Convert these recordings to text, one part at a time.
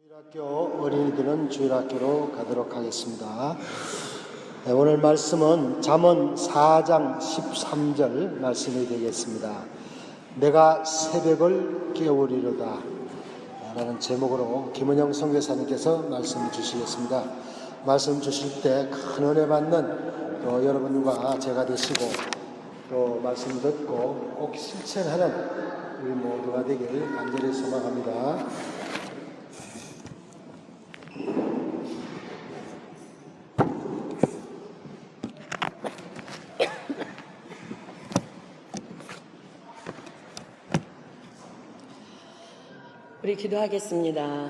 주일학교 어린이들은 주일학교로 가도록 하겠습니다. 오늘 말씀은 잠언 4장 13절 말씀이 되겠습니다. 내가 새벽을 깨우리로다 라는 제목으로 김은영 선교사님께서 말씀을 주시겠습니다. 말씀 주실 때 큰 은혜 받는 또 여러분과 제가 되시고 또 말씀 듣고 꼭 실천하는 우리 모두가 되길 간절히 소망합니다. 우리 기도하겠습니다.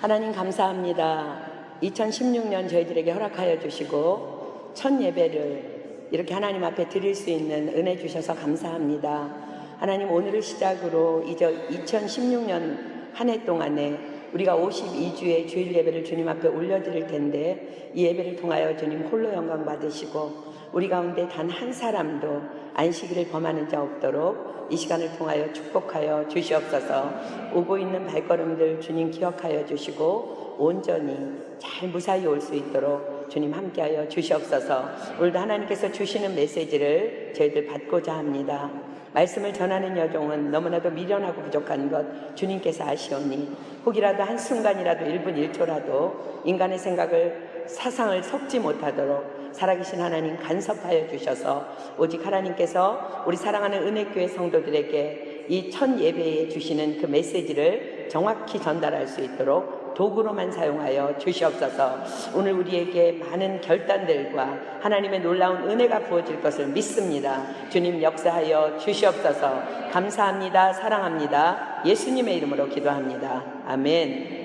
하나님 감사합니다. 2016년 저희들에게 허락하여 주시고 첫 예배를 이렇게 하나님 앞에 드릴 수 있는 은혜 주셔서 감사합니다. 하나님, 오늘을 시작으로 이제 2016년 한 해 동안에 우리가 52주의 주일 예배를 주님 앞에 올려드릴 텐데, 이 예배를 통하여 주님 홀로 영광 받으시고 우리 가운데 단 한 사람도 안식일을 범하는 자 없도록 이 시간을 통하여 축복하여 주시옵소서. 오고 있는 발걸음들 주님 기억하여 주시고 온전히 잘 무사히 올 수 있도록 주님 함께하여 주시옵소서. 오늘도 하나님께서 주시는 메시지를 저희들 받고자 합니다. 말씀을 전하는 여종은 너무나도 미련하고 부족한 것 주님께서 아시오니 혹이라도 한순간이라도 1분 1초라도 인간의 생각을 사상을 섞지 못하도록 살아계신 하나님 간섭하여 주셔서 오직 하나님께서 우리 사랑하는 은혜교회 성도들에게 이 첫 예배에 주시는 그 메시지를 정확히 전달할 수 있도록 도구로만 사용하여 주시옵소서. 오늘 우리에게 많은 결단들과 하나님의 놀라운 은혜가 부어질 것을 믿습니다. 주님 역사하여 주시옵소서. 감사합니다. 사랑합니다. 예수님의 이름으로 기도합니다. 아멘.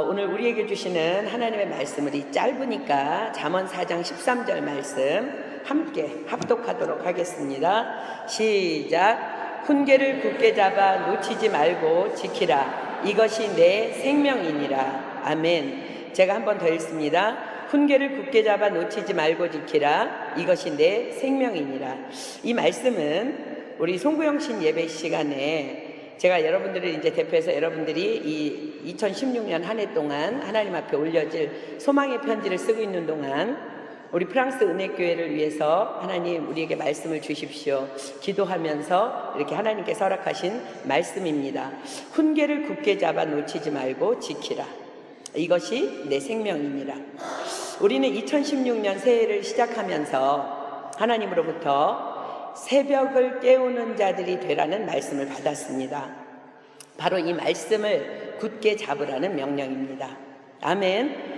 오늘 우리에게 주시는 하나님의 말씀을 이 짧으니까 잠언 4장 13절 말씀 함께 합독하도록 하겠습니다. 시작. 훈계를 굳게 잡아 놓치지 말고 지키라. 이것이 내 생명이니라. 아멘. 제가 한 번 더 읽습니다. 훈계를 굳게 잡아 놓치지 말고 지키라. 이것이 내 생명이니라. 이 말씀은 우리 송구영신 예배 시간에 제가 여러분들을 이제 대표해서 여러분들이 이 2016년 한 해 동안 하나님 앞에 올려질 소망의 편지를 쓰고 있는 동안 우리 프랑스 은혜교회를 위해서 하나님 우리에게 말씀을 주십시오. 기도하면서 이렇게 하나님께서 허락하신 말씀입니다. 훈계를 굳게 잡아 놓치지 말고 지키라. 이것이 내 생명이니라. 우리는 2016년 새해를 시작하면서 하나님으로부터 새벽을 깨우는 자들이 되라는 말씀을 받았습니다. 바로 이 말씀을 굳게 잡으라는 명령입니다. 아멘.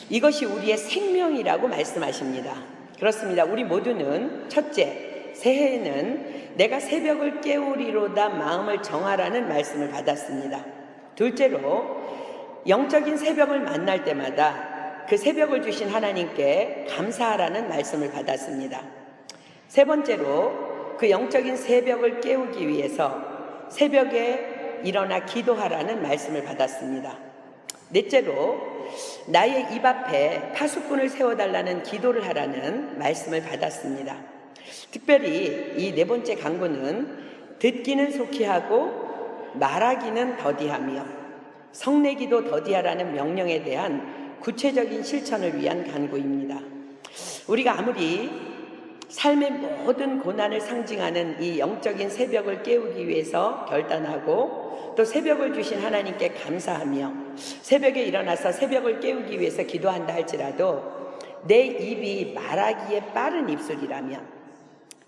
이것이 우리의 생명이라고 말씀하십니다. 그렇습니다. 우리 모두는 첫째, 새해에는 내가 새벽을 깨우리로다 마음을 정하라는 말씀을 받았습니다. 둘째로, 영적인 새벽을 만날 때마다 그 새벽을 주신 하나님께 감사하라는 말씀을 받았습니다. 세 번째로, 그 영적인 새벽을 깨우기 위해서 새벽에 일어나 기도하라는 말씀을 받았습니다. 넷째로, 나의 입 앞에 파수꾼을 세워달라는 기도를 하라는 말씀을 받았습니다. 특별히 이 네 번째 간구는 듣기는 속히 하고 말하기는 더디하며 성내기도 더디하라는 명령에 대한 구체적인 실천을 위한 간구입니다. 우리가 아무리 삶의 모든 고난을 상징하는 이 영적인 새벽을 깨우기 위해서 결단하고 또 새벽을 주신 하나님께 감사하며 새벽에 일어나서 새벽을 깨우기 위해서 기도한다 할지라도 내 입이 말하기에 빠른 입술이라면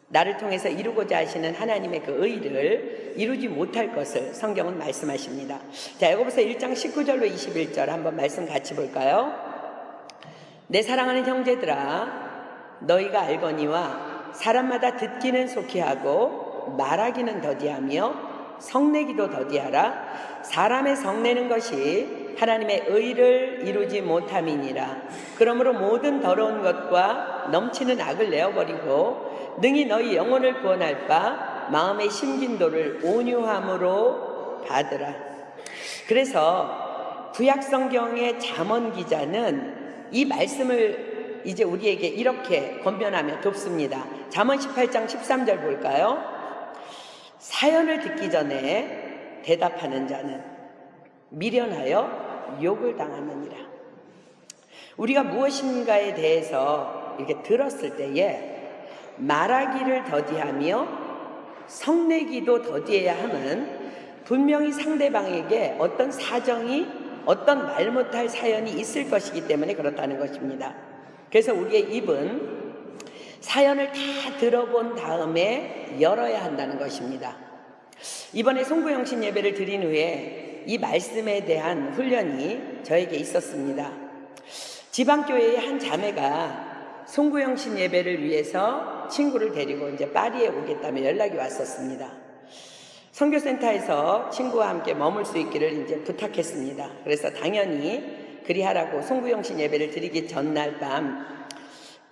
나를 통해서 이루고자 하시는 하나님의 그 의를 이루지 못할 것을 성경은 말씀하십니다. 자, 야고보서 1장 19절로 21절 한번 말씀 같이 볼까요? 내 사랑하는 형제들아, 너희가 알거니와 사람마다 듣기는 속히 하고 말하기는 더디하며 성내기도 더디하라. 사람의 성내는 것이 하나님의 의를 이루지 못함이니라. 그러므로 모든 더러운 것과 넘치는 악을 내어버리고 능히 너희 영혼을 구원할 바 마음의 심긴도를 온유함으로 받으라. 그래서 구약성경의 잠언 기자는 이 말씀을 이제 우리에게 이렇게 권면하며 돕습니다. 잠언 18장 13절 볼까요? 사연을 듣기 전에 대답하는 자는 미련하여 욕을 당하느니라. 우리가 무엇인가에 대해서 이렇게 들었을 때에 말하기를 더디하며 성내기도 더디해야 함은 분명히 상대방에게 어떤 사정이, 어떤 말 못할 사연이 있을 것이기 때문에 그렇다는 것입니다. 그래서 우리의 입은 사연을 다 들어본 다음에 열어야 한다는 것입니다. 이번에 송구영신 예배를 드린 후에 이 말씀에 대한 훈련이 저에게 있었습니다. 지방교회의 한 자매가 송구영신 예배를 위해서 친구를 데리고 이제 파리에 오겠다며 연락이 왔었습니다. 선교센터에서 친구와 함께 머물 수 있기를 이제 부탁했습니다. 그래서 당연히 그리하라고 송구영신 예배를 드리기 전날 밤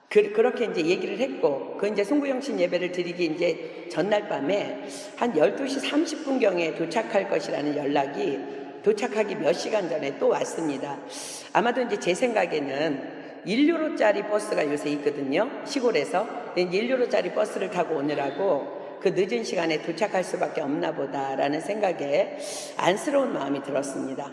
그렇게 이제 얘기를 했고, 이제 송구영신 예배를 드리기 이제 전날 밤에 한 12시 30분경에 도착할 것이라는 연락이 도착하기 몇 시간 전에 또 왔습니다. 아마도 이제 제 생각에는 1유로짜리 버스가 요새 있거든요. 시골에서. 1유로짜리 버스를 타고 오느라고 그 늦은 시간에 도착할 수밖에 없나 보다라는 생각에 안쓰러운 마음이 들었습니다.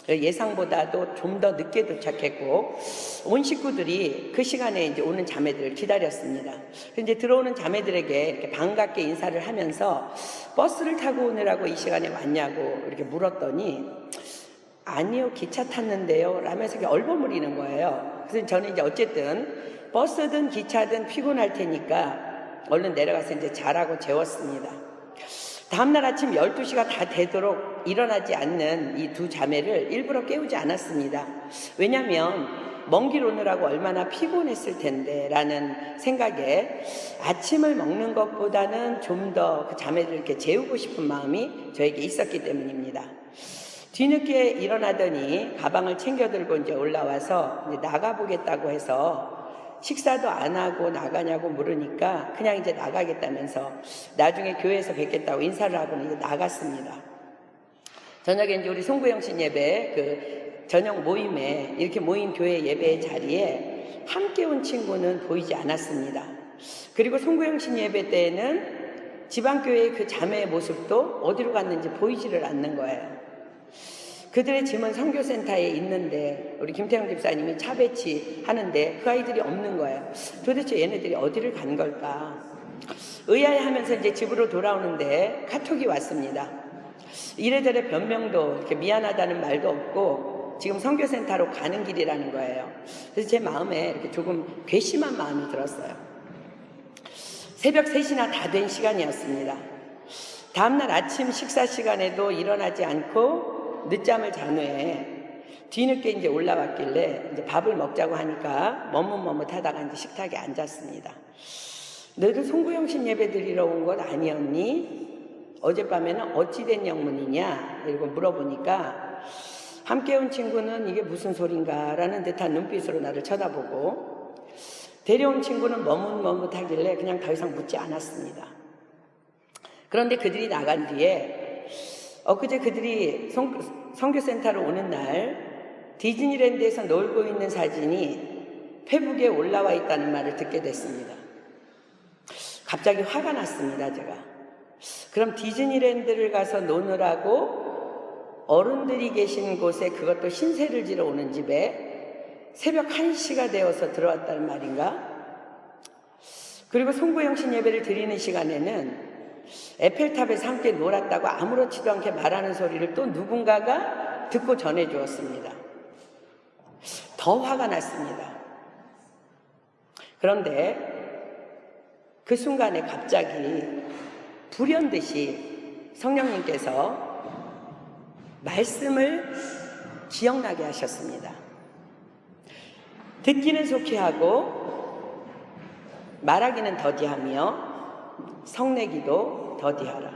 예상보다도 좀 더 늦게 도착했고 온 식구들이 그 시간에 이제 오는 자매들을 기다렸습니다. 이제 들어오는 자매들에게 이렇게 반갑게 인사를 하면서 버스를 타고 오느라고 이 시간에 왔냐고 이렇게 물었더니 아니요, 기차 탔는데요 라면서 이렇게 얼버무리는 거예요. 그래서 저는 이제 어쨌든 버스든 기차든 피곤할 테니까 얼른 내려가서 이제 자라고 재웠습니다. 다음날 아침 12시가 다 되도록 일어나지 않는 이 두 자매를 일부러 깨우지 않았습니다. 왜냐하면 먼 길 오느라고 얼마나 피곤했을 텐데 라는 생각에 아침을 먹는 것보다는 좀 더 그 자매를 이렇게 재우고 싶은 마음이 저에게 있었기 때문입니다. 뒤늦게 일어나더니 가방을 챙겨 들고 이제 올라와서 이제 나가보겠다고 해서 식사도 안 하고 나가냐고 물으니까 그냥 이제 나가겠다면서 나중에 교회에서 뵙겠다고 인사를 하고는 이제 나갔습니다. 저녁에 이제 우리 송구영신 예배 그 저녁 모임에 이렇게 모인 교회 예배 자리에 함께 온 친구는 보이지 않았습니다. 그리고 송구영신 예배 때에는 지방교회의 그 자매의 모습도 어디로 갔는지 보이지를 않는 거예요. 그들의 짐은 선교센터에 있는데 우리 김태형 집사님이 차 배치하는데 그 아이들이 없는 거예요. 도대체 얘네들이 어디를 간 걸까? 의아해하면서 이제 집으로 돌아오는데 카톡이 왔습니다. 이래저래 변명도 이렇게 미안하다는 말도 없고 지금 선교센터로 가는 길이라는 거예요. 그래서 제 마음에 이렇게 조금 괘씸한 마음이 들었어요. 새벽 3시나 다 된 시간이었습니다. 다음날 아침 식사 시간에도 일어나지 않고 늦잠을 잔 후에 뒤늦게 이제 올라왔길래 이제 밥을 먹자고 하니까 머뭇머뭇하다가 이제 식탁에 앉았습니다. 너희도 송구영신 예배 드리러 온 것 아니었니? 어젯밤에는 어찌된 영문이냐? 이러고 물어보니까 함께 온 친구는 이게 무슨 소린가? 라는 듯한 눈빛으로 나를 쳐다보고 데려온 친구는 머뭇머뭇하길래 그냥 더 이상 묻지 않았습니다. 그런데 그들이 나간 뒤에 엊그제 그들이 선교센터로 오는 날 디즈니랜드에서 놀고 있는 사진이 페북에 올라와 있다는 말을 듣게 됐습니다. 갑자기 화가 났습니다, 제가. 그럼 디즈니랜드를 가서 노느라고 어른들이 계신 곳에 그것도 신세를 지러 오는 집에 새벽 1시가 되어서 들어왔다는 말인가? 그리고 송구영신 예배를 드리는 시간에는 에펠탑에서 함께 놀았다고 아무렇지도 않게 말하는 소리를 또 누군가가 듣고 전해주었습니다. 더 화가 났습니다. 그런데 그 순간에 갑자기 불현듯이 성령님께서 말씀을 기억나게 하셨습니다. 듣기는 속히 하고 말하기는 더디하며 성내기도 더디하라.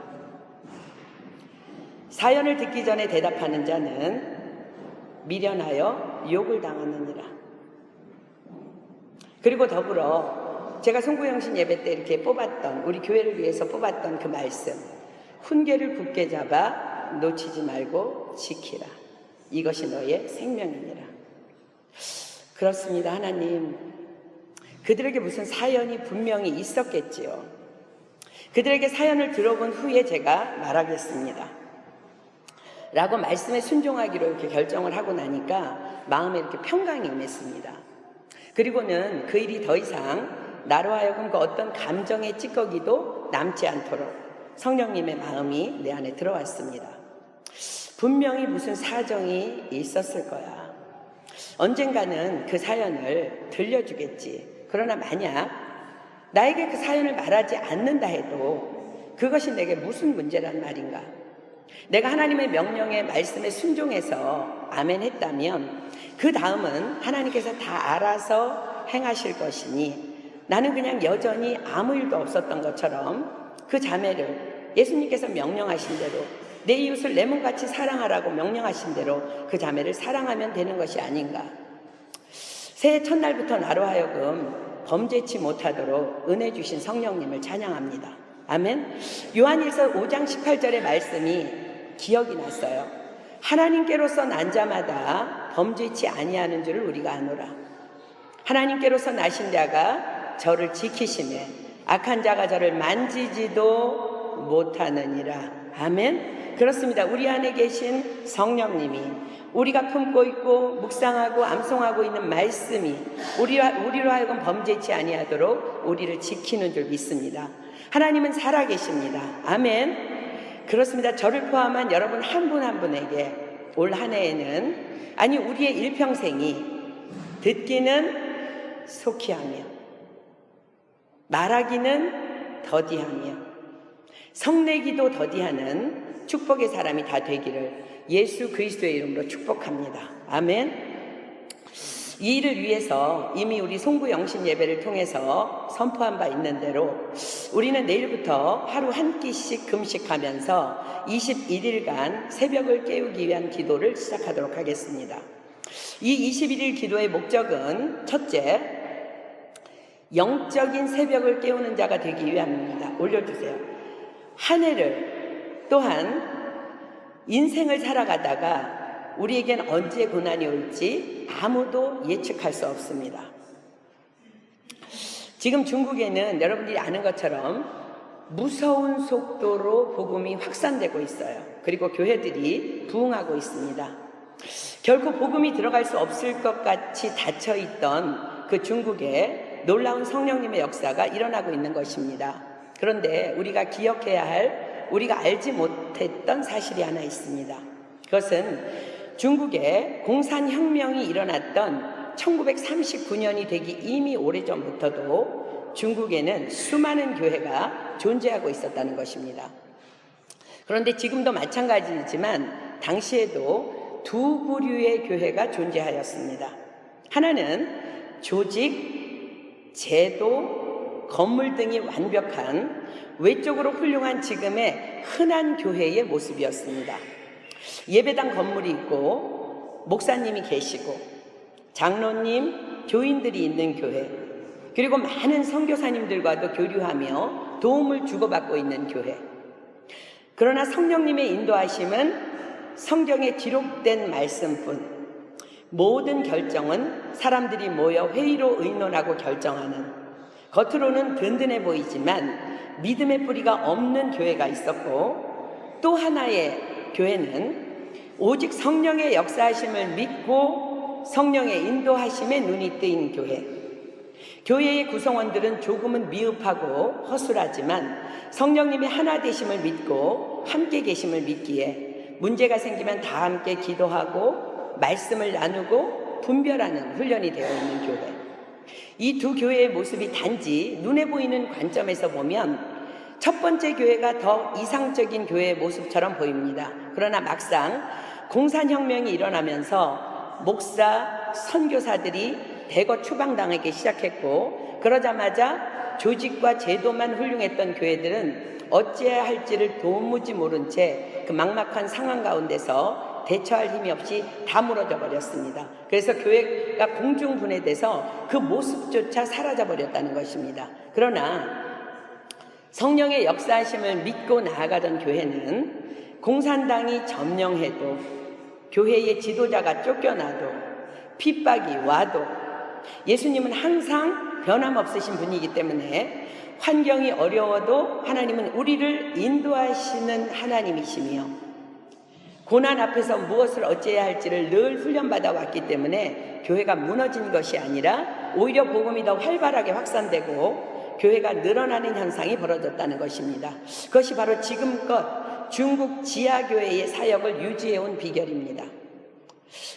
사연을 듣기 전에 대답하는 자는 미련하여 욕을 당하느니라. 그리고 더불어 제가 송구영신 예배 때 이렇게 뽑았던, 우리 교회를 위해서 뽑았던 그 말씀, 훈계를 굳게 잡아 놓치지 말고 지키라. 이것이 너의 생명이니라. 그렇습니다. 하나님, 그들에게 무슨 사연이 분명히 있었겠지요. 그들에게 사연을 들어본 후에 제가 말하겠습니다. 라고 말씀에 순종하기로 이렇게 결정을 하고 나니까 마음에 이렇게 평강이 임했습니다. 그리고는 그 일이 더 이상 나로 하여금 그 어떤 감정의 찌꺼기도 남지 않도록 성령님의 마음이 내 안에 들어왔습니다. 분명히 무슨 사정이 있었을 거야. 언젠가는 그 사연을 들려주겠지. 그러나 만약 나에게 그 사연을 말하지 않는다 해도 그것이 내게 무슨 문제란 말인가? 내가 하나님의 명령에 말씀에 순종해서 아멘 했다면 그 다음은 하나님께서 다 알아서 행하실 것이니 나는 그냥 여전히 아무 일도 없었던 것처럼 그 자매를 예수님께서 명령하신 대로 내 이웃을 내 몸같이 사랑하라고 명령하신 대로 그 자매를 사랑하면 되는 것이 아닌가. 새해 첫날부터 나로 하여금 범죄치 못하도록 은혜 주신 성령님을 찬양합니다. 아멘. 요한일서 5장 18절의 말씀이 기억이 났어요. 하나님께로서 난 자마다 범죄치 아니하는 줄을 우리가 아노라. 하나님께로서 나신 자가 저를 지키시매 악한 자가 저를 만지지도 못하느니라. 아멘. 그렇습니다. 우리 안에 계신 성령님이 우리가 품고 있고 묵상하고 암송하고 있는 말씀이 우리로 하여금 범죄치 아니하도록 우리를 지키는 줄 믿습니다. 하나님은 살아계십니다. 아멘. 그렇습니다. 저를 포함한 여러분 한 분 한 분에게 올 한 해에는 아니 우리의 일평생이 듣기는 속히하며 말하기는 더디하며 성내기도 더디하는 축복의 사람이 다 되기를 예수 그리스도의 이름으로 축복합니다. 아멘. 이 일을 위해서 이미 우리 송구 영신 예배를 통해서 선포한 바 있는 대로 우리는 내일부터 하루 한 끼씩 금식하면서 21일간 새벽을 깨우기 위한 기도를 시작하도록 하겠습니다. 이 21일 기도의 목적은 첫째, 영적인 새벽을 깨우는 자가 되기 위함입니다. 올려주세요. 한 해를 또한 인생을 살아가다가 우리에겐 언제 고난이 올지 아무도 예측할 수 없습니다. 지금 중국에는 여러분들이 아는 것처럼 무서운 속도로 복음이 확산되고 있어요. 그리고 교회들이 부흥하고 있습니다. 결코 복음이 들어갈 수 없을 것 같이 닫혀있던 그 중국에 놀라운 성령님의 역사가 일어나고 있는 것입니다. 그런데 우리가 기억해야 할 우리가 알지 못했던 사실이 하나 있습니다. 그것은 중국에 공산혁명이 일어났던 1939년이 되기 이미 오래전부터도 중국에는 수많은 교회가 존재하고 있었다는 것입니다. 그런데 지금도 마찬가지지만 당시에도 두 부류의 교회가 존재하였습니다. 하나는 조직, 제도, 건물 등이 완벽한 외적으로 훌륭한 지금의 흔한 교회의 모습이었습니다. 예배당 건물이 있고 목사님이 계시고 장로님, 교인들이 있는 교회, 그리고 많은 선교사님들과도 교류하며 도움을 주고받고 있는 교회. 그러나 성령님의 인도하심은 성경에 기록된 말씀뿐, 모든 결정은 사람들이 모여 회의로 의논하고 결정하는, 겉으로는 든든해 보이지만 믿음의 뿌리가 없는 교회가 있었고, 또 하나의 교회는 오직 성령의 역사하심을 믿고 성령의 인도하심에 눈이 뜨인 교회. 교회의 구성원들은 조금은 미흡하고 허술하지만 성령님의 하나 되심을 믿고 함께 계심을 믿기에 문제가 생기면 다 함께 기도하고 말씀을 나누고 분별하는 훈련이 되어 있는 교회. 이 두 교회의 모습이 단지 눈에 보이는 관점에서 보면 첫 번째 교회가 더 이상적인 교회의 모습처럼 보입니다. 그러나 막상 공산혁명이 일어나면서 목사, 선교사들이 대거 추방당하기 시작했고, 그러자마자 조직과 제도만 훌륭했던 교회들은 어찌해야 할지를 도무지 모른 채 그 막막한 상황 가운데서 대처할 힘이 없이 다 무너져 버렸습니다. 그래서 교회가 공중분해돼서 그 모습조차 사라져 버렸다는 것입니다. 그러나 성령의 역사하심을 믿고 나아가던 교회는 공산당이 점령해도, 교회의 지도자가 쫓겨나도, 핍박이 와도 예수님은 항상 변함없으신 분이기 때문에 환경이 어려워도 하나님은 우리를 인도하시는 하나님이시며, 고난 앞에서 무엇을 어찌해야 할지를 늘 훈련받아 왔기 때문에 교회가 무너진 것이 아니라 오히려 복음이 더 활발하게 확산되고 교회가 늘어나는 현상이 벌어졌다는 것입니다. 그것이 바로 지금껏 중국 지하교회의 사역을 유지해온 비결입니다.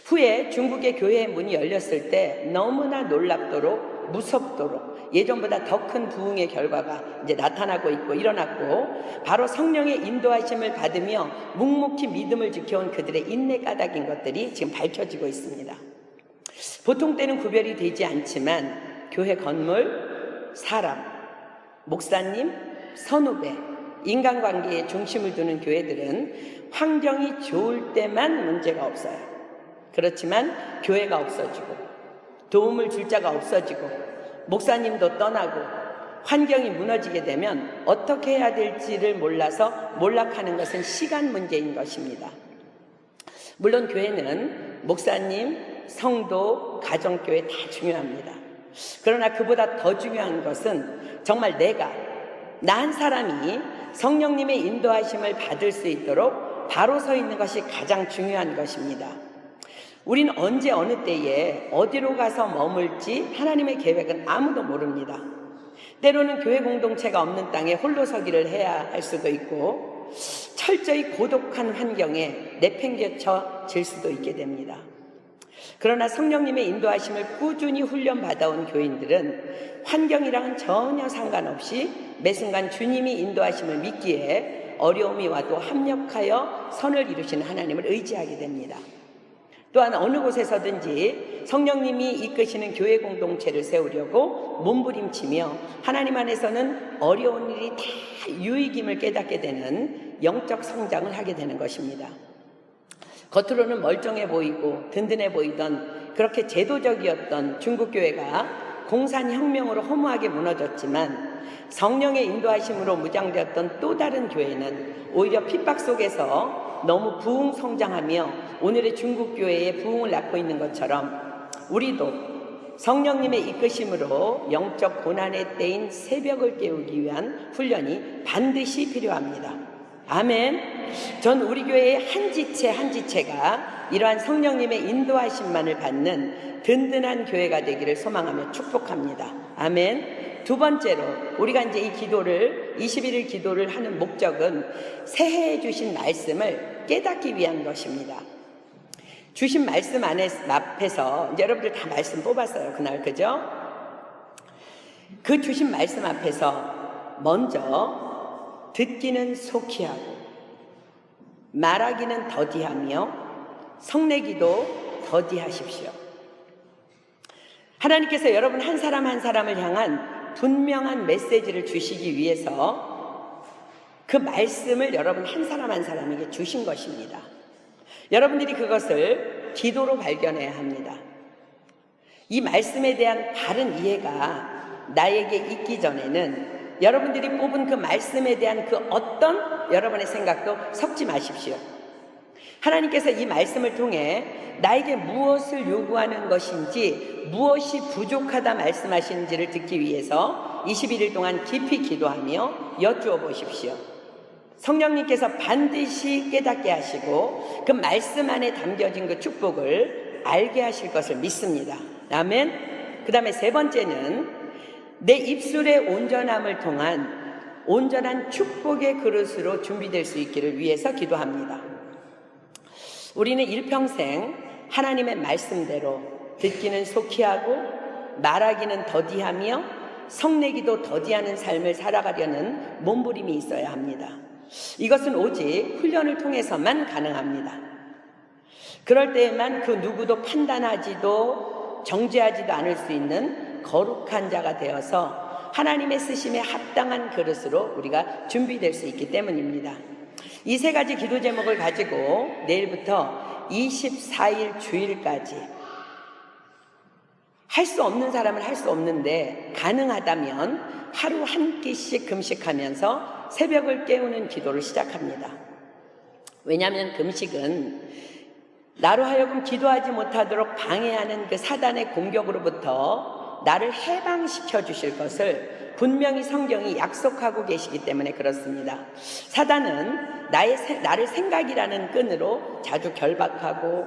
후에 중국의 교회의 문이 열렸을 때 너무나 놀랍도록 무섭도록 예전보다 더 큰 부흥의 결과가 이제 나타나고 있고 일어났고, 바로 성령의 인도하심을 받으며 묵묵히 믿음을 지켜온 그들의 인내 까닭인 것들이 지금 밝혀지고 있습니다. 보통 때는 구별이 되지 않지만 교회 건물, 사람, 목사님, 선후배, 인간관계에 중심을 두는 교회들은 환경이 좋을 때만 문제가 없어요. 그렇지만 교회가 없어지고 도움을 줄 자가 없어지고 목사님도 떠나고 환경이 무너지게 되면 어떻게 해야 될지를 몰라서 몰락하는 것은 시간 문제인 것입니다. 물론 교회는 목사님, 성도, 가정교회 다 중요합니다. 그러나 그보다 더 중요한 것은 정말 나 한 사람이 성령님의 인도하심을 받을 수 있도록 바로 서 있는 것이 가장 중요한 것입니다. 우리는 언제 어느 때에 어디로 가서 머물지 하나님의 계획은 아무도 모릅니다. 때로는 교회 공동체가 없는 땅에 홀로 서기를 해야 할 수도 있고 철저히 고독한 환경에 내팽개쳐질 수도 있게 됩니다. 그러나 성령님의 인도하심을 꾸준히 훈련받아온 교인들은 환경이랑은 전혀 상관없이 매 순간 주님이 인도하심을 믿기에 어려움이 와도 합력하여 선을 이루시는 하나님을 의지하게 됩니다. 또한 어느 곳에서든지 성령님이 이끄시는 교회 공동체를 세우려고 몸부림치며 하나님 안에서는 어려운 일이 다 유익임을 깨닫게 되는 영적 성장을 하게 되는 것입니다. 겉으로는 멀쩡해 보이고 든든해 보이던 그렇게 제도적이었던 중국교회가 공산혁명으로 허무하게 무너졌지만 성령의 인도하심으로 무장되었던 또 다른 교회는 오히려 핍박 속에서 너무 부흥 성장하며 오늘의 중국교회의 부흥을 낳고 있는 것처럼 우리도 성령님의 이끄심으로 영적 고난의 때인 새벽을 깨우기 위한 훈련이 반드시 필요합니다. 아멘. 전 우리 교회의 한 지체 한 지체가 이러한 성령님의 인도하심만을 받는 든든한 교회가 되기를 소망하며 축복합니다. 아멘. 두 번째로 우리가 이제 이 기도를 21일 기도를 하는 목적은 새해에 주신 말씀을 깨닫기 위한 것입니다. 주신 말씀 앞에서 이제 여러분들 다 말씀 뽑았어요. 그날, 그죠? 그 주신 말씀 앞에서 먼저 듣기는 속히하고 말하기는 더디하며 성내기도 더디하십시오. 하나님께서 여러분 한 사람 한 사람을 향한 분명한 메시지를 주시기 위해서 그 말씀을 여러분 한 사람 한 사람에게 주신 것입니다. 여러분들이 그것을 기도로 발견해야 합니다. 이 말씀에 대한 바른 이해가 나에게 있기 전에는 여러분들이 뽑은 그 말씀에 대한 그 어떤 여러분의 생각도 섞지 마십시오. 하나님께서 이 말씀을 통해 나에게 무엇을 요구하는 것인지, 무엇이 부족하다 말씀하시는지를 듣기 위해서 21일 동안 깊이 기도하며 여쭈어 보십시오. 성령님께서 반드시 깨닫게 하시고 그 말씀 안에 담겨진 그 축복을 알게 하실 것을 믿습니다. 아멘. 그 다음에 세 번째는 내 입술의 온전함을 통한 온전한 축복의 그릇으로 준비될 수 있기를 위해서 기도합니다. 우리는 일평생 하나님의 말씀대로 듣기는 속히하고 말하기는 더디하며 성내기도 더디하는 삶을 살아가려는 몸부림이 있어야 합니다. 이것은 오직 훈련을 통해서만 가능합니다. 그럴 때에만 그 누구도 판단하지도 정죄하지도 않을 수 있는 거룩한 자가 되어서 하나님의 쓰심에 합당한 그릇으로 우리가 준비될 수 있기 때문입니다. 이 세 가지 기도 제목을 가지고 내일부터 24일 주일까지 할 수 없는 사람은 할 수 없는데 가능하다면 하루 한 끼씩 금식하면서 새벽을 깨우는 기도를 시작합니다. 왜냐하면 금식은 나로 하여금 기도하지 못하도록 방해하는 그 사단의 공격으로부터 나를 해방시켜 주실 것을 분명히 성경이 약속하고 계시기 때문에 그렇습니다. 사단은 나를 생각이라는 끈으로 자주 결박하고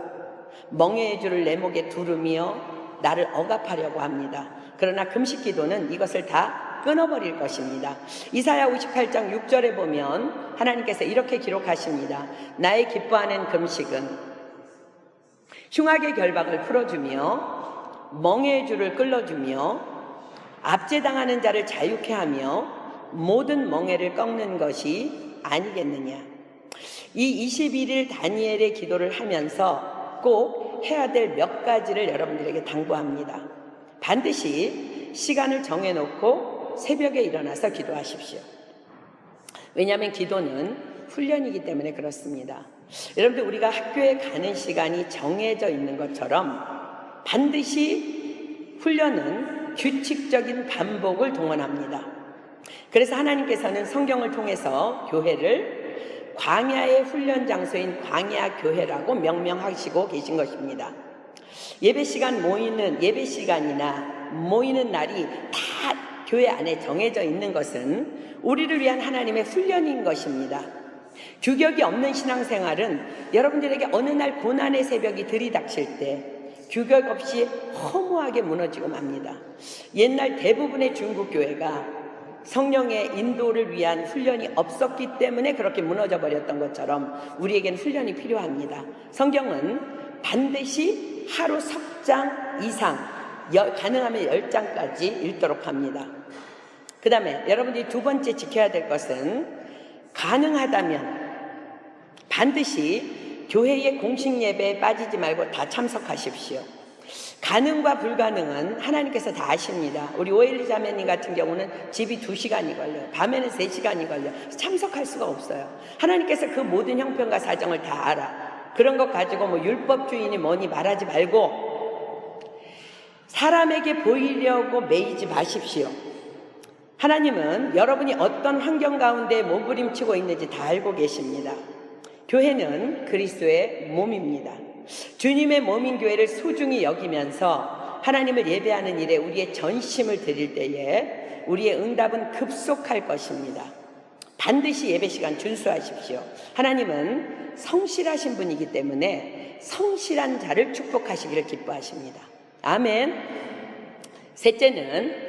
멍에의 줄을 내 목에 두르며 나를 억압하려고 합니다. 그러나 금식 기도는 이것을 다 끊어버릴 것입니다. 이사야 58장 6절에 보면 하나님께서 이렇게 기록하십니다. 나의 기뻐하는 금식은 흉악의 결박을 풀어주며 멍에의 줄을 끌어주며 압제당하는 자를 자유케 하며 모든 멍에를 꺾는 것이 아니겠느냐. 이 21일 다니엘의 기도를 하면서 꼭 해야 될 몇 가지를 여러분들에게 당부합니다. 반드시 시간을 정해놓고 새벽에 일어나서 기도하십시오. 왜냐하면 기도는 훈련이기 때문에 그렇습니다. 여러분들, 우리가 학교에 가는 시간이 정해져 있는 것처럼 반드시 훈련은 규칙적인 반복을 동원합니다. 그래서 하나님께서는 성경을 통해서 교회를 광야의 훈련 장소인 광야 교회라고 명명하시고 계신 것입니다. 예배 시간이나 모이는 날이 다 교회 안에 정해져 있는 것은 우리를 위한 하나님의 훈련인 것입니다. 규격이 없는 신앙생활은 여러분들에게 어느 날 고난의 새벽이 들이닥칠 때 규격 없이 허무하게 무너지고 맙니다. 옛날 대부분의 중국 교회가 성령의 인도를 위한 훈련이 없었기 때문에 그렇게 무너져 버렸던 것처럼 우리에게는 훈련이 필요합니다. 성경은 반드시 하루 석 장 이상, 가능하면 10장까지 읽도록 합니다. 그 다음에 여러분들이 두 번째 지켜야 될 것은 가능하다면 반드시 교회의 공식 예배에 빠지지 말고 다 참석하십시오. 가능과 불가능은 하나님께서 다 아십니다. 우리 오엘리 자매님 같은 경우는 집이 2시간이 걸려요. 밤에는 3시간이 걸려요. 참석할 수가 없어요. 하나님께서 그 모든 형편과 사정을 다 알아. 그런 것 가지고 뭐 율법주의니 뭐니 말하지 말고 사람에게 보이려고 매이지 마십시오. 하나님은 여러분이 어떤 환경 가운데 몸부림치고 있는지 다 알고 계십니다. 교회는 그리스도의 몸입니다. 주님의 몸인 교회를 소중히 여기면서 하나님을 예배하는 일에 우리의 전심을 드릴 때에 우리의 응답은 급속할 것입니다. 반드시 예배 시간 준수하십시오. 하나님은 성실하신 분이기 때문에 성실한 자를 축복하시기를 기뻐하십니다. 아멘. 셋째는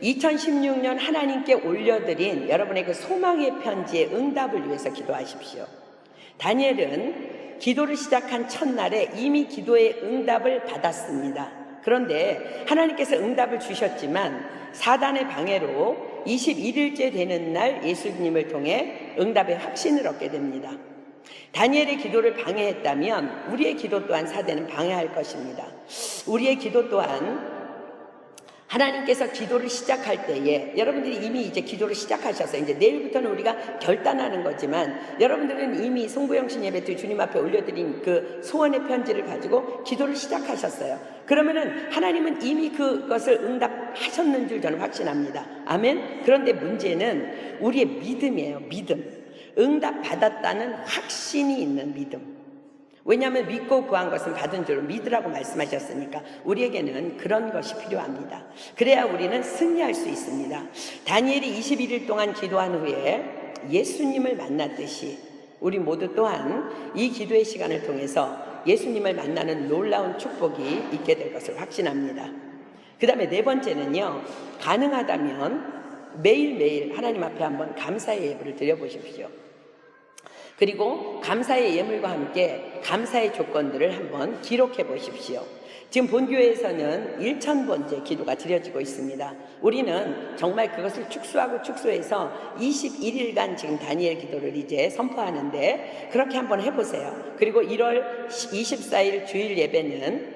2016년 하나님께 올려드린 여러분의 그 소망의 편지의 응답을 위해서 기도하십시오. 다니엘은 기도를 시작한 첫날에 이미 기도의 응답을 받았습니다. 그런데 하나님께서 응답을 주셨지만 사단의 방해로 21일째 되는 날 예수님을 통해 응답의 확신을 얻게 됩니다. 다니엘의 기도를 방해했다면 우리의 기도 또한 사단은 방해할 것입니다. 우리의 기도 또한 하나님께서 기도를 시작할 때에 여러분들이 이미 이제 기도를 시작하셔서 이제 내일부터는 우리가 결단하는 거지만 여러분들은 이미 송구영신 예배 때 주님 앞에 올려드린 그 소원의 편지를 가지고 기도를 시작하셨어요. 그러면은 하나님은 이미 그것을 응답하셨는 줄 저는 확신합니다. 아멘. 그런데 문제는 우리의 믿음이에요. 믿음. 응답 받았다는 확신이 있는 믿음. 왜냐하면 믿고 구한 것은 받은 줄로 믿으라고 말씀하셨으니까 우리에게는 그런 것이 필요합니다. 그래야 우리는 승리할 수 있습니다. 다니엘이 21일 동안 기도한 후에 예수님을 만났듯이 우리 모두 또한 이 기도의 시간을 통해서 예수님을 만나는 놀라운 축복이 있게 될 것을 확신합니다. 그 다음에 네 번째는요, 가능하다면 매일매일 하나님 앞에 한번 감사의 예물을 드려보십시오. 그리고 감사의 예물과 함께 감사의 조건들을 한번 기록해 보십시오. 지금 본교회에서는 1000번째 기도가 드려지고 있습니다. 우리는 정말 그것을 축소하고 축소해서 21일간 지금 다니엘 기도를 이제 선포하는데 그렇게 한번 해보세요. 그리고 1월 24일 주일 예배는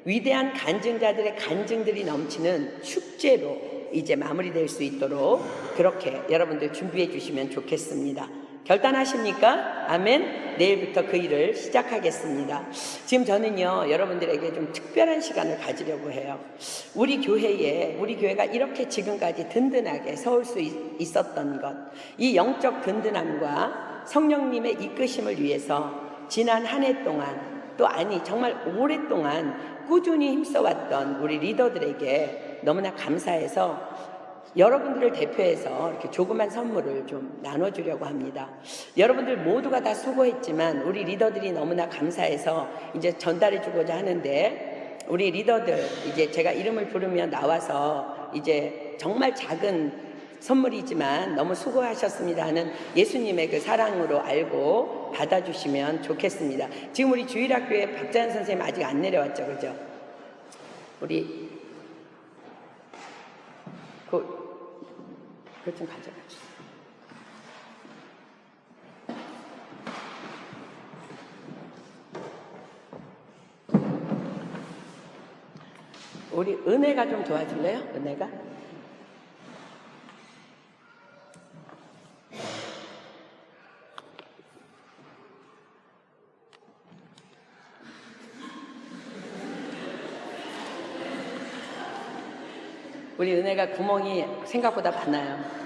위대한 간증자들의 간증들이 넘치는 축제로 이제 마무리될 수 있도록 그렇게 여러분들 준비해 주시면 좋겠습니다. 결단하십니까? 아멘. 내일부터 그 일을 시작하겠습니다. 지금 저는요, 여러분들에게 좀 특별한 시간을 가지려고 해요. 우리 교회가 이렇게 지금까지 든든하게 서올 수 있었던 것, 이 영적 든든함과 성령님의 이끄심을 위해서 지난 한 해 동안 정말 오랫동안 꾸준히 힘써왔던 우리 리더들에게 너무나 감사해서 여러분들을 대표해서 이렇게 조그만 선물을 좀 나눠주려고 합니다. 여러분들 모두가 다 수고했지만 우리 리더들이 너무나 감사해서 이제 전달해주고자 하는데, 우리 리더들 이제 제가 이름을 부르면 나와서 이제 정말 작은 선물이지만 너무 수고하셨습니다 하는 예수님의 그 사랑으로 알고 받아주시면 좋겠습니다. 지금 우리 주일학교에 박자연 선생님 아직 안 내려왔죠, 그죠? 우리 그거 좀 가져가 주세요. 우리 은혜가 좀 도와줄래요? 은혜가? 우리 은혜가 구멍이 생각보다 많아요.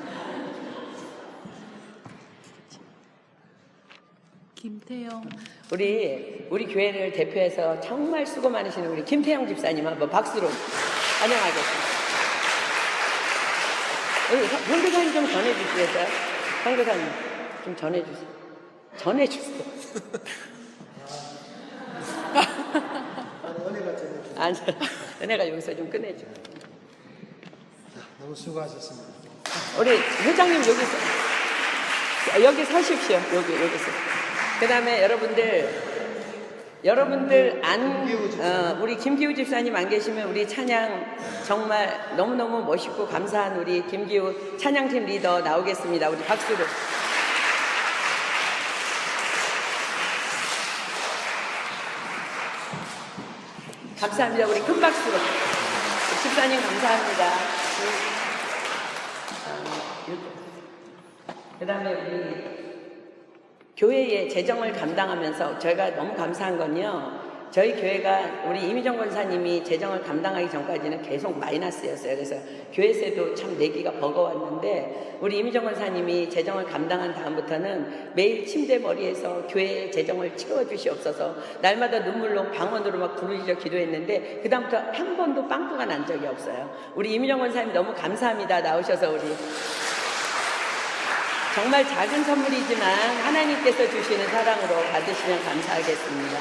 김태영. 우리 교회를 대표해서 정말 수고 많으시는 우리 김태영 집사님 한번 박수로 환영하겠습니다. 우리 선교사님 좀 전해주시겠어요? 선교사님 좀 전해주세요. 전해주세요. 은혜가 전해주세요. 아니, 은혜가 여기서 좀 끝내줘. 너무 수고하셨습니다. 우리 회장님 여기 서십시오. 여기서. 그 다음에 여러분들 우리 김기우 집사님 안 계시면 우리 찬양 정말 너무너무 멋있고 감사한 우리 김기우 찬양팀 리더 나오겠습니다. 우리 박수로. 감사합니다. 우리 큰 박수로. 집사님 감사합니다. 그 다음에 우리 교회의 재정을 감당하면서 저희가 너무 감사한 건요, 저희 교회가 우리 이미정 권사님이 재정을 감당하기 전까지는 계속 마이너스였어요. 그래서 교회세도 참 내기가 버거웠는데 우리 이미정 권사님이 재정을 감당한 다음부터는 매일 침대 머리에서 교회의 재정을 채워주시옵소서 날마다 눈물로 방언으로 막 부르짖어 기도했는데 그 다음부터 한 번도 빵꾸가 난 적이 없어요. 우리 이미정 권사님 너무 감사합니다. 나오셔서 우리 정말 작은 선물이지만 하나님께서 주시는 사랑으로 받으시면 감사하겠습니다.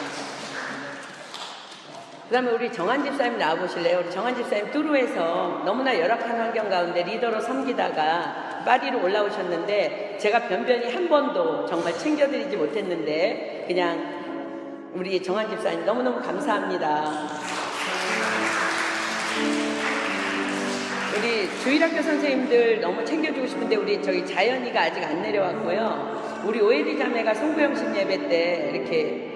그 다음에 우리 정한 집사님 나와보실래요? 우리 정한 집사님 뚜루에서 너무나 열악한 환경 가운데 리더로 섬기다가 파리로 올라오셨는데 제가 변변히 한 번도 정말 챙겨드리지 못했는데 그냥 우리 정한 집사님 너무너무 감사합니다. 우리 주일학교 선생님들 너무 챙겨주고 싶은데 우리 저기 자연이가 아직 안 내려왔고요. 우리 오해리 자매가 송구영신 예배 때 이렇게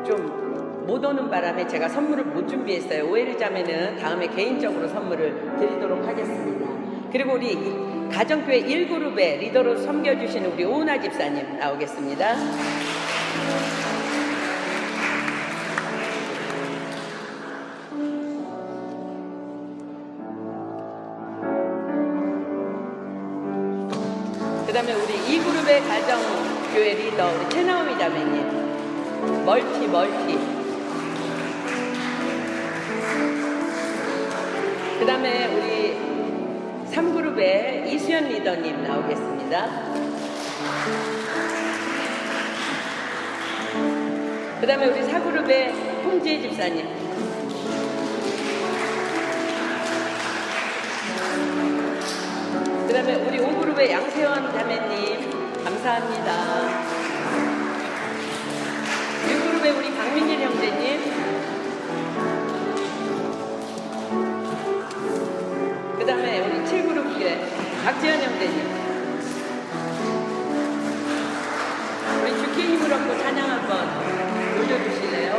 좀 못 오는 바람에 제가 선물을 못 준비했어요. 오해리 자매는 다음에 개인적으로 선물을 드리도록 하겠습니다. 그리고 우리 가정교회 1그룹의 리더로 섬겨주시는 우리 오은하 집사님 나오겠습니다. 그 다음에 우리 2그룹의 가정교회 리더 우리 최나오미 자매님 멀티 그 다음에 우리 3그룹의 이수연 리더님 나오겠습니다. 그 다음에 우리 4그룹의 홍지혜 집사님 그 다음에 우리 5그룹의 양세원 자매님 감사합니다. 6그룹의 우리 강민진 형제님 그 다음에 우리 7그룹의 박지현 형제님 우리 주께 힘을 얻고 찬양 한번 올려주실래요?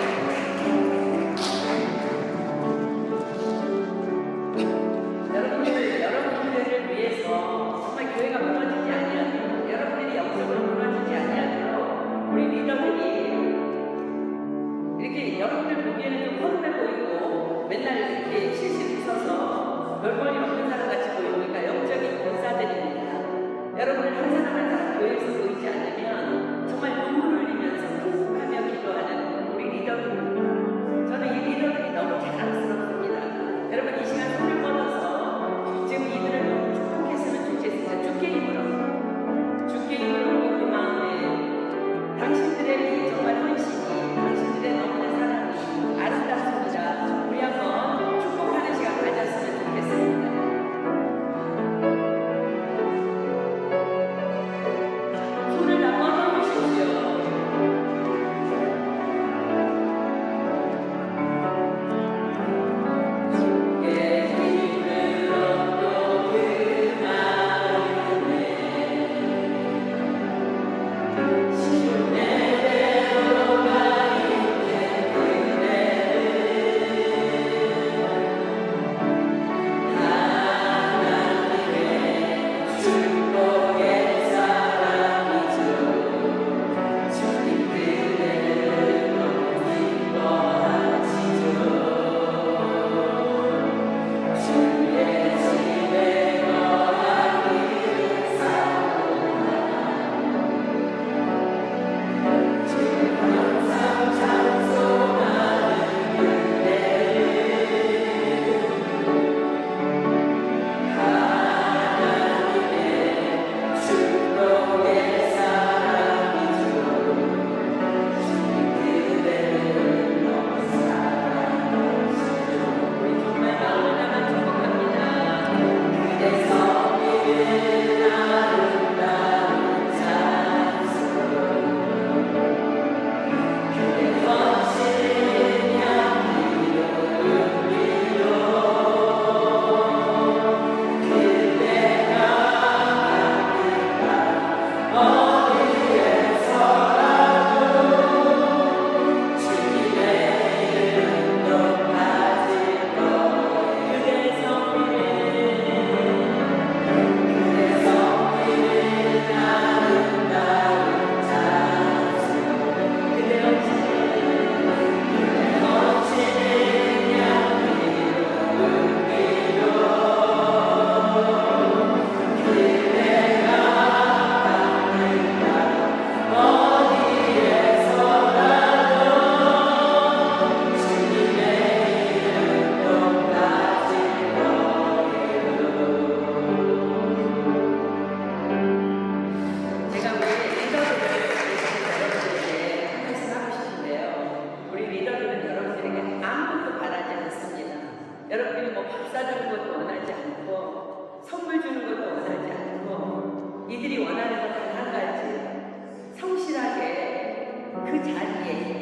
여러분들을 위해서 정말 교회가 무너지지 아니하도록 여러분들이 영적으로 무너지지 아니하도록 우리 리더들이 이렇게 여러분들 보기에는 좀 허름해 보이고 맨날 이렇게 실실 웃어서 별볼이 없는 사람 같이 보이니까 영적인 권사들입니다. 여러분을 한 사람 한 사람 교회에서 보이지 않으면 정말 눈물을 흘리면서 통곡하며 기도하는 우리 리더들 저는 이 리더들이 너무 자랑스럽습니다. 여러분 이 시간 손을 뻗어서 지금 이들을 좀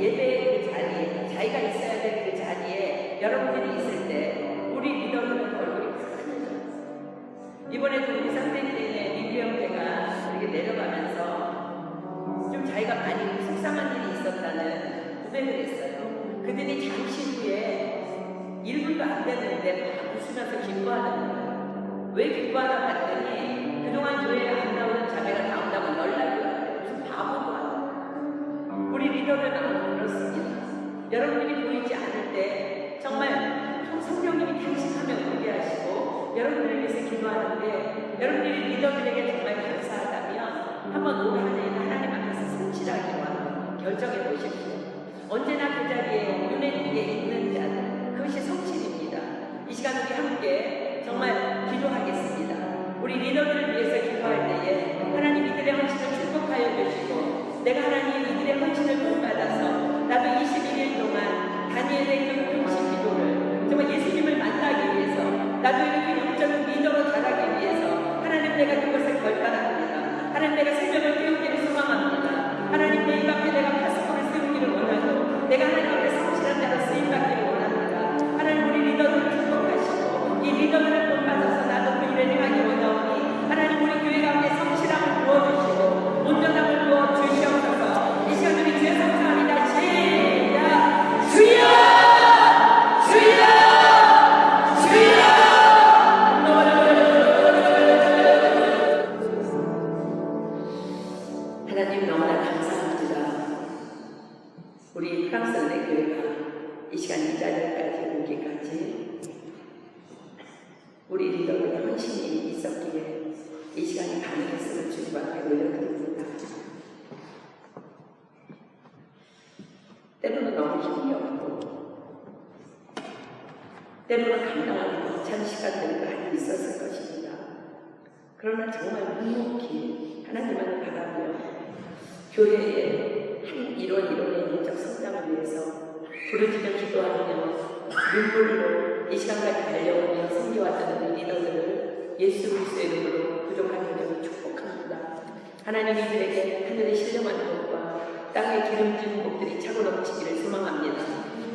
예배의 그 자리에, 자기가 있어야 될 그 자리에 여러분들이 있을 때 우리 리더들은 얼굴이 환해져요. 이번에도 우리 쌍대교회 민규 형제가 이렇게 내려가면서 좀 자기가 많이 속상한 일이 있었다는 고백을 했어요. 그들이 잠시 후에 1분도 안 됐는데 막 웃으면서 기뻐하는 거예요. 왜 기뻐하나 봤더니 그동안 교회에 안 나오는 자매가 나온다고 연락이 왔대요. 무슨 바보도 아니고. 우리 리더들 마음은 그렇습니다. 여러분들이 보이지 않을 때 정말 성령님이 탄식하며 울게 하시고 여러분들을 위해서 기도하는데 여러분들이 리더들에게 정말 감사하다면 한번 올 한해 하나님 앞에서 성실하기로 한번 결정해 보십시오. 언제나 그 자리에 눈에 띄게 있는 자들, 그것이 성실입니다. 이 시간 우리 함께 정말 기도하겠습니다. 우리 리더들을 위해서 기도할 때에 하나님 이들의 헌신을 축복하여 주시고 내가 하나님 이들의 헌신을 본받아서 나도 21일 동안 다니엘의 그 금식 기도를 정말 예수님을 만나기 위해서 나도 이렇게 영적인 리더로 자라기 위해서 하나님 내가 그것을 결단합니다. 하나님 내가 새벽을 깨우기를 소망합니다. 하나님 내 입 앞에 내가 파수꾼을 세우기를 원하고 내가 하나님 앞에 성실한 자로 쓰임받기를 원합니다. 하나님 우리 리더들을 축복하시고 이 리더들을 본받아서 나도 그 일을 행하기 원하오니 하나님 우리 교회 가운데 성실함을 부어주시고 온전함을 부어주시옵소서. 이 시간 우리 주의 성사합니다. 시작! 주여! 주여! 주여! 하나님 너무나 감사합니다. 우리 프랑스 은혜교회가 이 시간 이 자리까지 오기까지 우리 리더들의 헌신이 있었기에 이 시간이 가능했음을 주님 앞에 올려드립니다. 때로는 너무 힘이 없고 때로는 감당하기 벅찬 시간들이 많이 있었을 것입니다. 그러나 정말 묵묵히 하나님을 바라며 교회의 한 일원의 영적 성장을 위해서 부르짖어 기도하며 눈물로 이 시간까지 달려오며 섬겨왔던 우리 리더들을 예수 그리스도의 이름으로 부족한 영역을 축복합니다. 하나님 이들에게 하늘의 신령한 복과 땅의 기름진 복들이 차고 넘치기를 소망합니다.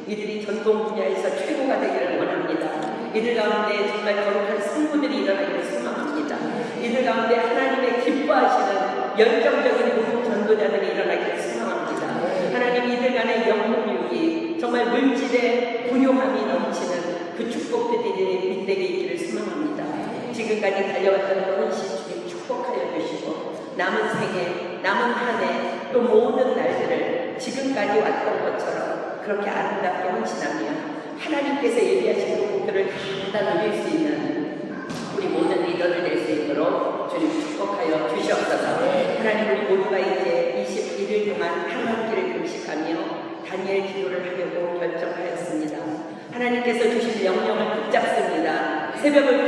이들이 전공 분야에서 최고가 되기를 원합니다. 이들 가운데 정말 거룩한 성부들이 일어나기를 소망합니다. 이들 가운데 하나님의 기뻐하시는 열정적인 모든 전도자들이 일어나기를 소망합니다. 하나님 이들 간의 영혼육이 정말 물질의 부요함이 넘치는 그 축복들이 빛되게 있기를 소망합니다. 지금까지 달려왔던 그 헌신 주님 축복하여 주시고 남은 생애, 남은 한 해, 또 모든 날들을 지금까지 왔던 것처럼 그렇게 아름답게 헌신하며 하나님께서 예비하신 그 복들을 다 누릴 수 있는 우리 모든 리더를 낼 수 있도록 주님 축복하여 주시옵소서. 하나님 우리 모두가 이제 21일 동안 한밤길을 금식하며 다니엘 기도를 하려고 결정하였습니다. 하나님께서 주신 명령을 붙잡습니다. 새벽을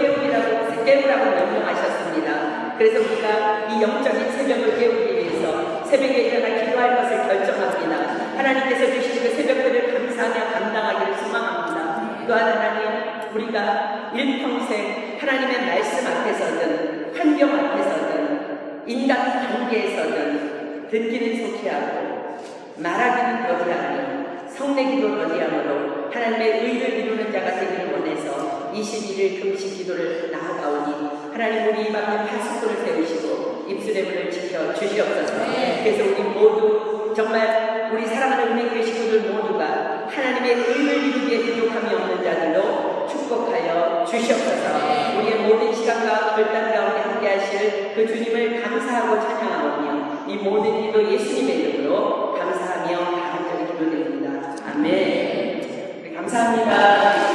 깨우라고 명령하셨습니다. 그래서 우리가 이 영적인 새벽을 깨우기 위해서 새벽에 일어나 기도할 것을 결정합니다. 하나님께서 주신 그 새벽들을 감사하며 감당하기를 소망합니다. 또한 하나님 우리가 일평생 하나님의 말씀 앞에서든 환경 앞에서든 인간 관계에서든 듣기는 속히하고 말하기는 더디하며 성내기도 더디함으로 하나님의 의를 이루는 자가 되기를 원해서 21일 금식 기도를 나아가오니 하나님 우리 입 앞에 파수꾼을 세우시고 입술의 문을 지켜 주시옵소서. 그래서 우리 모두 정말 우리 사랑하는 은혜교회 식구들 모두가 하나님의 의를 이루기에 부족함이 없는 자들로 축복하여 주시옵소서. 우리의 모든 시간과 결단 가운데 함께 하실 그 주님을 감사하고 찬양하오며 이 모든 기도 예수님의 이름으로 감사하며 간절히 기도드립니다. 아멘. 감사합니다.